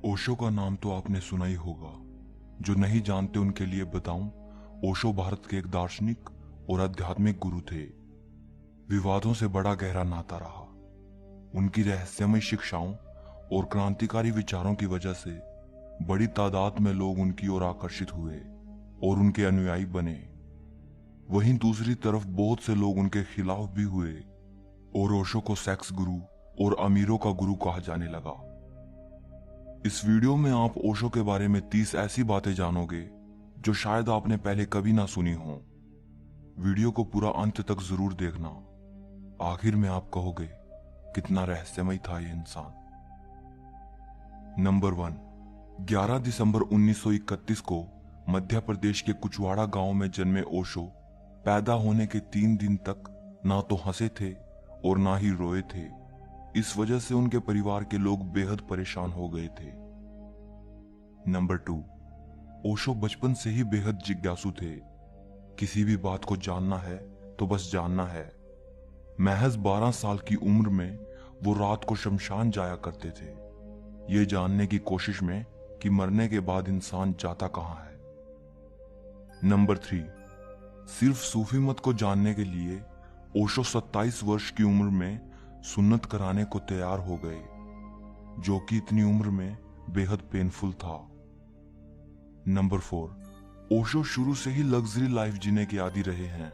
ओशो का नाम तो आपने सुना ही होगा। जो नहीं जानते उनके लिए बताऊं, ओशो भारत के एक दार्शनिक और आध्यात्मिक गुरु थे। विवादों से बड़ा गहरा नाता रहा। उनकी रहस्यमय शिक्षाओं और क्रांतिकारी विचारों की वजह से बड़ी तादाद में लोग उनकी ओर आकर्षित हुए और उनके अनुयायी बने। वहीं दूसरी तरफ बहुत से लोग उनके खिलाफ भी हुए और ओशो को सेक्स गुरु और अमीरों का गुरु कहा जाने लगा। इस वीडियो में आप ओशो के बारे में 30 ऐसी बातें जानोगे जो शायद आपने पहले कभी ना सुनी हो। वीडियो को पूरा अंत तक जरूर देखना। आखिर में आप कहोगे कितना रहस्यमय था ये इंसान। नंबर 1, 11 दिसंबर 1931 को मध्य प्रदेश के कुचवाड़ा गांव में जन्मे ओशो पैदा होने के 3 दिन तक ना तो हंसे थे और ना ही रोए थे। इस वजह से उनके परिवार के लोग बेहद परेशान हो गए थे। नंबर 2, ओशो बचपन से ही बेहद जिज्ञासु थे। किसी भी बात को जानना है तो बस जानना है। महज 12 साल की उम्र में वो रात को शमशान जाया करते थे, ये जानने की कोशिश में कि मरने के बाद इंसान जाता कहां है। नंबर 3, सिर्फ सूफी मत को जानने के लिए ओशो 27 वर्ष की उम्र में सुन्नत कराने को तैयार हो गए, जो कि इतनी उम्र में बेहद पेनफुल था। नंबर 4, ओशो शुरू से ही लग्जरी लाइफ जीने के आदी रहे हैं।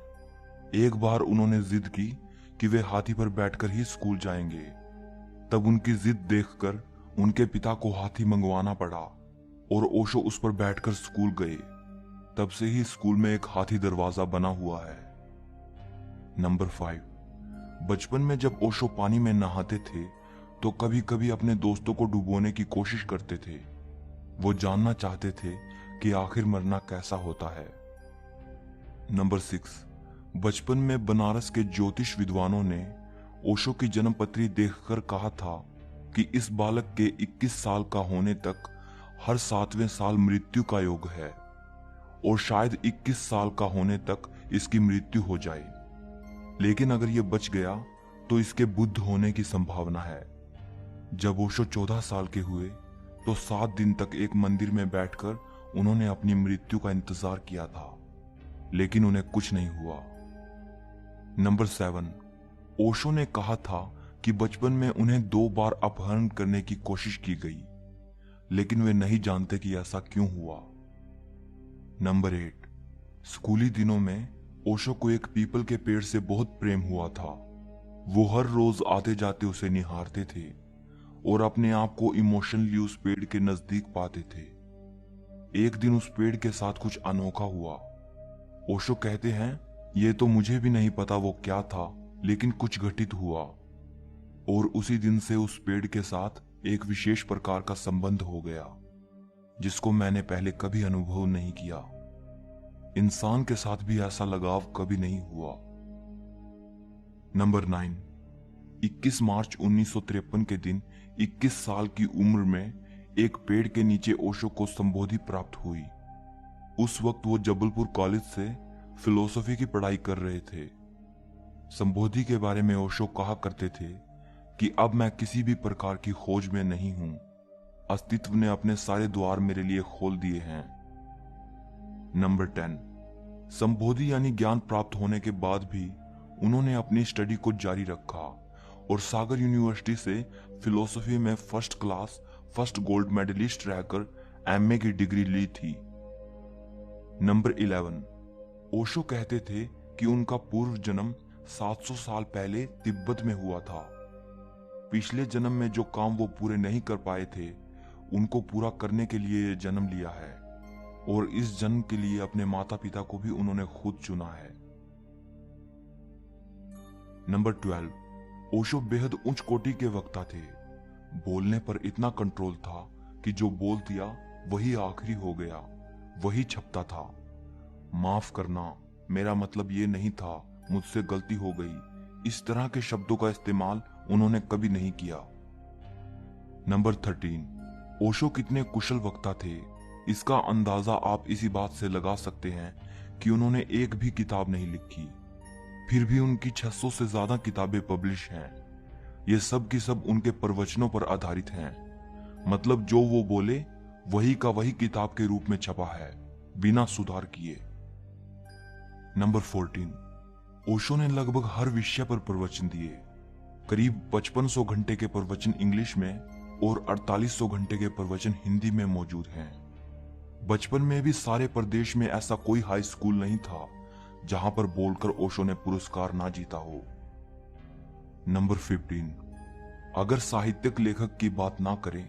एक बार उन्होंने जिद की कि वे हाथी पर बैठकर ही स्कूल जाएंगे। तब उनकी जिद देखकर उनके पिता को हाथी मंगवाना पड़ा और ओशो उस पर बैठकर स्कूल गए। तब से ही स्कूल में एक हाथी दरवाजा बना हुआ है। नंबर 5, बचपन में जब ओशो पानी में नहाते थे तो कभी कभी अपने दोस्तों को डुबोने की कोशिश करते थे। वो जानना चाहते थे कि आखिर मरना कैसा होता है। नंबर 6, बचपन में बनारस के ज्योतिष विद्वानों ने ओशो की जन्मपत्री देखकर कहा था कि इस बालक के 21 साल का होने तक हर 7वें साल मृत्यु का योग है और शायद 21 साल का होने तक इसकी मृत्यु हो जाए। लेकिन अगर यह बच गया तो इसके बुद्ध होने की संभावना है। जब ओशो 14 साल के हुए तो 7 दिन तक एक मंदिर में बैठकर उन्होंने अपनी मृत्यु का इंतजार किया था, लेकिन उन्हें कुछ नहीं हुआ। नंबर 7, ओशो ने कहा था कि बचपन में उन्हें 2 बार अपहरण करने की कोशिश की गई, लेकिन वे नहीं जानते कि ऐसा क्यों हुआ। नंबर 8, स्कूली दिनों में ओशो को एक पीपल के पेड़ से बहुत प्रेम हुआ था। वो हर रोज आते जाते उसे निहारते थे और अपने आप को इमोशनली उस पेड़ के नजदीक पाते थे। एक दिन उस पेड़ के साथ कुछ अनोखा हुआ। ओशो कहते हैं, ये तो मुझे भी नहीं पता वो क्या था, लेकिन कुछ घटित हुआ और उसी दिन से उस पेड़ के साथ एक विशेष प्रकार का संबंध हो गया, जिसको मैंने पहले कभी अनुभव नहीं किया। इंसान के साथ भी ऐसा लगाव कभी नहीं हुआ। नंबर 9, 21 मार्च 1953 के दिन 21 साल की उम्र में एक पेड़ के नीचे ओशो को संबोधि प्राप्त हुई। उस वक्त वो जबलपुर कॉलेज से फिलोसफी की पढ़ाई कर रहे थे। संबोधि के बारे में ओशो कहा करते थे कि अब मैं किसी भी प्रकार की खोज में नहीं हूं, अस्तित्व ने अपने सारे द्वार मेरे लिए खोल दिए हैं। नंबर 10, संबोधि यानी ज्ञान प्राप्त होने के बाद भी उन्होंने अपनी स्टडी को जारी रखा और सागर यूनिवर्सिटी से फिलोसफी में first class first gold medalist रहकर एमए की डिग्री ली थी। नंबर 11, ओशो कहते थे कि उनका पूर्व जन्म 700 साल पहले तिब्बत में हुआ था। पिछले जन्म में जो काम वो पूरे नहीं कर पाए थे, उनको पूरा करने के लिए जन्म लिया है और इस जन्म के लिए अपने माता पिता को भी उन्होंने खुद चुना है। नंबर 12, ओशो बेहद उच्च कोटि के वक्ता थे। बोलने पर इतना कंट्रोल था कि जो बोल दिया वही आखिरी हो गया, वही छपता था। माफ करना, मेरा मतलब ये नहीं था, मुझसे गलती हो गई, इस तरह के शब्दों का इस्तेमाल उन्होंने कभी नहीं किया। नंबर 13, ओशो कितने कुशल वक्ता थे, इसका अंदाजा आप इसी बात से लगा सकते हैं कि उन्होंने एक भी किताब नहीं लिखी, फिर भी उनकी 600 से ज्यादा किताबें पब्लिश हैं। ये सब की सब उनके प्रवचनों पर आधारित हैं। मतलब जो वो बोले वही का वही किताब के रूप में छपा है, बिना सुधार किए। नंबर 14, ओशो ने लगभग हर विषय पर प्रवचन दिए। करीब 5500 घंटे के प्रवचन इंग्लिश में और 4800 घंटे के प्रवचन हिंदी में मौजूद हैं। बचपन में भी सारे प्रदेश में ऐसा कोई हाई स्कूल नहीं था जहां पर बोलकर ओशो ने पुरस्कार ना जीता हो। नंबर 15, अगर साहित्यिक लेखक की बात ना करें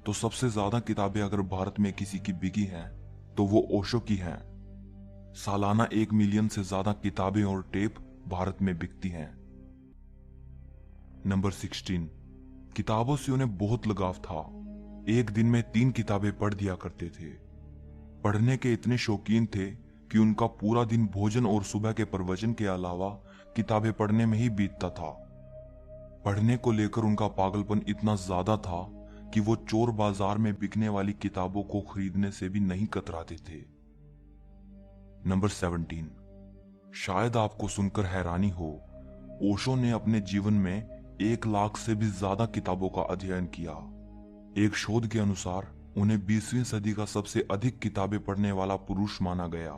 तो सबसे ज्यादा किताबें अगर भारत में किसी की बिकी हैं तो वो ओशो की हैं। सालाना 1 मिलियन से ज्यादा किताबें और टेप भारत में बिकती हैं। नंबर 16, किताबों से उन्हें बहुत लगाव था। एक दिन में 3 किताबें पढ़ दिया करते थे। पढ़ने के इतने शौकीन थे कि उनका पूरा दिन भोजन और सुबह के प्रवचन के अलावा किताबें पढ़ने में ही बीतता था। पढ़ने को लेकर उनका पागलपन इतना ज्यादा था कि वो चोर बाजार में बिकने वाली किताबों को खरीदने से भी नहीं कतराते थे। नंबर 17, शायद आपको सुनकर हैरानी हो, ओशो ने अपने जीवन में 1 लाख से भी ज्यादा किताबों का अध्ययन किया। एक शोध के अनुसार उन्हें 20वीं सदी का सबसे अधिक किताबें पढ़ने वाला पुरुष माना गया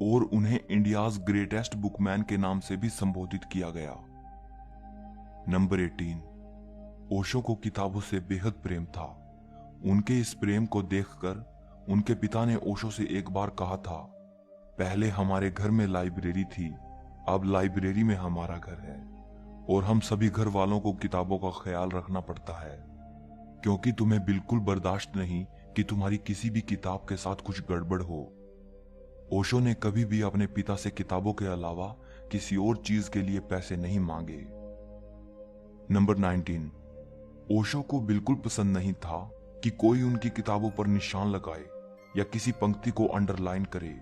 और उन्हें इंडियाज ग्रेटेस्ट बुकमैन के नाम से भी संबोधित किया गया। नंबर 18, ओशो को किताबों से बेहद प्रेम था। उनके इस प्रेम को देखकर उनके पिता ने ओशो से एक बार कहा था, पहले हमारे घर में लाइब्रेरी थी, अब लाइब्रेरी में हमारा घर है और हम सभी घर वालों को किताबों का ख्याल रखना पड़ता है क्योंकि तुम्हें बिल्कुल बर्दाश्त नहीं कि तुम्हारी किसी भी किताब के साथ कुछ गड़बड़ हो। ओशो ने कभी भी अपने पिता से किताबों के अलावा किसी और चीज के लिए पैसे नहीं मांगे। नंबर 19, ओशो को बिल्कुल पसंद नहीं था कि कोई उनकी किताबों पर निशान लगाए या किसी पंक्ति को अंडरलाइन करे,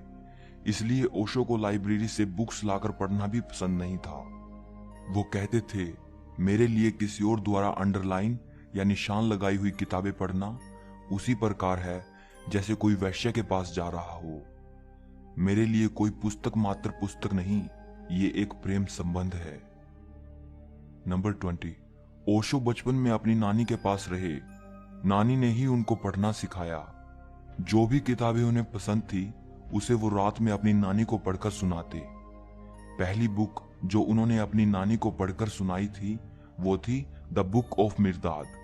इसलिए ओशो को लाइब्रेरी से बुक्स लाकर पढ़ना भी पसंद नहीं था। वो कहते थे, मेरे लिए किसी और द्वारा अंडरलाइन या निशान लगाई हुई किताबें पढ़ना उसी प्रकार है जैसे कोई वैश्य के पास जा रहा हो। मेरे लिए कोई पुस्तक मात्र पुस्तक नहीं, ये एक प्रेम संबंध है। नंबर 20, ओशो बचपन में अपनी नानी के पास रहे। नानी ने ही उनको पढ़ना सिखाया। जो भी किताबें उन्हें पसंद थी उसे वो रात में अपनी नानी को पढ़कर सुनाते। पहली बुक जो उन्होंने अपनी नानी को पढ़कर सुनाई थी वो थी द बुक ऑफ मिर्दाद।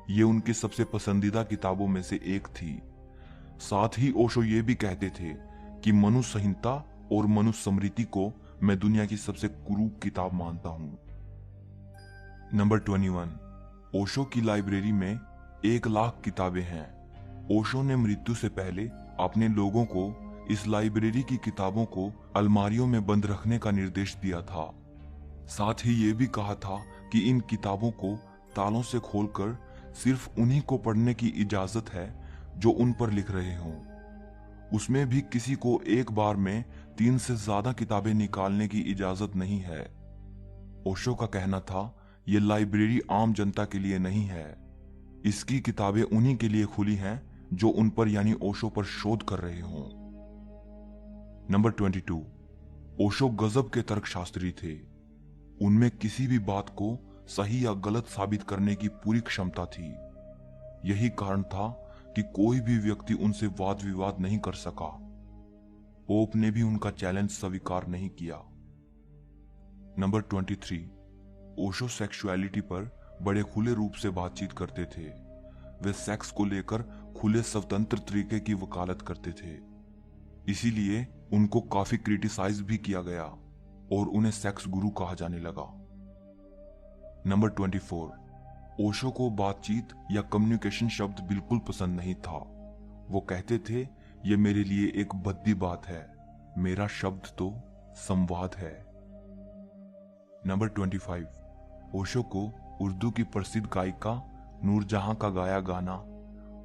ये उनकी सबसे पसंदीदा किताबों में से एक थी। साथ ही ओशो ये भी कहते थे कि मनु संहिता और मनु स्मृति को मैं दुनिया की सबसे कुरूप किताब मानता हूं। नंबर 21, ओशो की लाइब्रेरी में 1 लाख किताबें हैं। ओशो ने मृत्यु से पहले अपने लोगों को इस लाइब्रेरी की किताबों को अलमारियों में बंद रखने का निर्देश दिया था। साथ ही ये भी कहा था कि इन किताबों को तालों से खोलकर सिर्फ उन्हीं को पढ़ने की इजाजत है जो उन पर लिख रहे हों। उसमें भी किसी को एक बार में 3 से ज्यादा किताबें निकालने की इजाजत नहीं है। ओशो का कहना था, ये लाइब्रेरी आम जनता के लिए नहीं है, इसकी किताबें उन्हीं के लिए खुली हैं जो उन पर यानी ओशो पर शोध कर रहे हों। नंबर 22, ओशो गजब के तर्कशास्त्री थे। उनमें किसी भी बात को सही या गलत साबित करने की पूरी क्षमता थी। यही कारण था कि कोई भी व्यक्ति उनसे वाद विवाद नहीं कर सका। पोप ने भी उनका चैलेंज स्वीकार नहीं किया। नंबर 23, ओशो सेक्सुअलिटी पर बड़े खुले रूप से बातचीत करते थे। वे सेक्स को लेकर खुले स्वतंत्र तरीके की वकालत करते थे, इसीलिए उनको काफी क्रिटिसाइज भी किया गया और उन्हें सेक्स गुरु कहा जाने लगा। नंबर 24, ओशो को बातचीत या कम्युनिकेशन शब्द बिल्कुल पसंद नहीं था। वो कहते थे, ये मेरे लिए एक भद्दी बात है, मेरा शब्द तो संवाद है। नंबर 25, ओशो को उर्दू की प्रसिद्ध गायिका नूरजहां का गाया गाना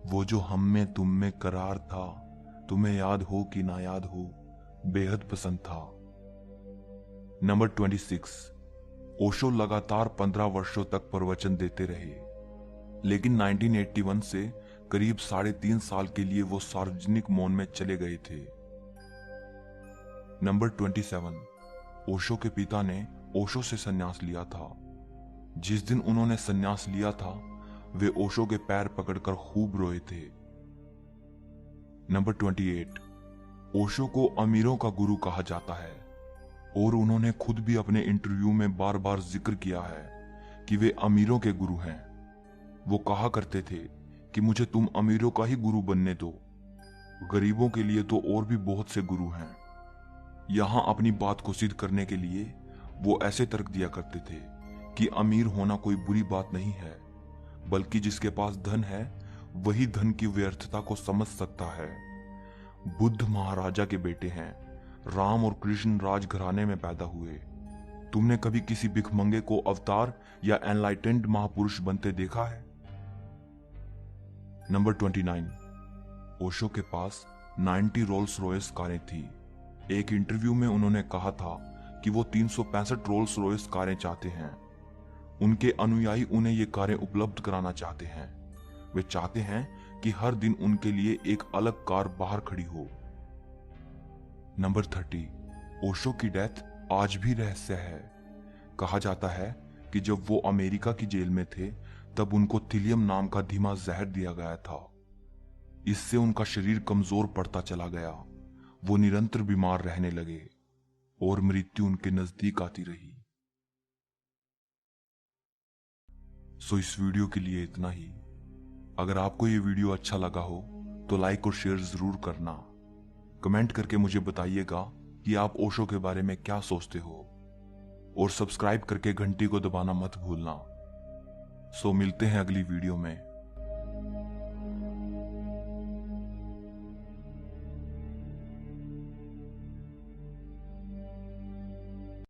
वो जो हम में तुम में करार था, तुम्हें याद हो कि ना याद हो, बेहद पसंद था। नंबर 26, ओशो लगातार 15 वर्षों तक प्रवचन देते रहे, लेकिन 1981 से करीब 3.5 साल के लिए वो सार्वजनिक मौन में चले गए थे। नंबर 27, ओशो के पिता ने ओशो से संन्यास लिया था। जिस दिन उन्होंने संन्यास लिया था वे ओशो के पैर पकड़कर खूब रोए थे। नंबर 28, ओशो को अमीरों का गुरु कहा जाता है और उन्होंने खुद भी अपने इंटरव्यू में बार बार जिक्र किया है कि वे अमीरों के गुरु हैं। वो कहा करते थे कि मुझे तुम अमीरों का ही गुरु बनने दो, गरीबों के लिए तो और भी बहुत से गुरु हैं। यहां अपनी बात को सिद्ध करने के लिए वो ऐसे तर्क दिया करते थे कि अमीर होना कोई बुरी बात नहीं है, बल्कि जिसके पास धन है वही धन की व्यर्थता को समझ सकता है। बुद्ध महाराजा के बेटे हैं, राम और कृष्ण राजघराने में पैदा हुए। तुमने कभी किसी भिखमंगे को अवतार या एनलाइटेंड महापुरुष बनते देखा है? नंबर 29, ओशो के पास 90 रोल्स रॉयस कारें थी। एक इंटरव्यू में उन्होंने कहा था कि वो 365 रोल्स रॉयस कारें चाहते हैं। उनके अनुयायी उन्हें ये कारें उपलब्ध कराना चाहते हैं। वे चाहते हैं कि हर दिन उनके लिए एक अलग कार बाहर खड़ी हो। नंबर 30, ओशो की डेथ आज भी रहस्य है। कहा जाता है कि जब वो अमेरिका की जेल में थे तब उनको थिलियम नाम का धीमा जहर दिया गया था। इससे उनका शरीर कमजोर पड़ता चला गया। वो निरंतर बीमार रहने लगे और मृत्यु उनके नजदीक आती रही। सो इस वीडियो के लिए इतना ही। अगर आपको ये वीडियो अच्छा लगा हो तो लाइक और शेयर जरूर करना। कमेंट करके मुझे बताइएगा कि आप ओशो के बारे में क्या सोचते हो, और सब्सक्राइब करके घंटी को दबाना मत भूलना। सो मिलते हैं अगली वीडियो में।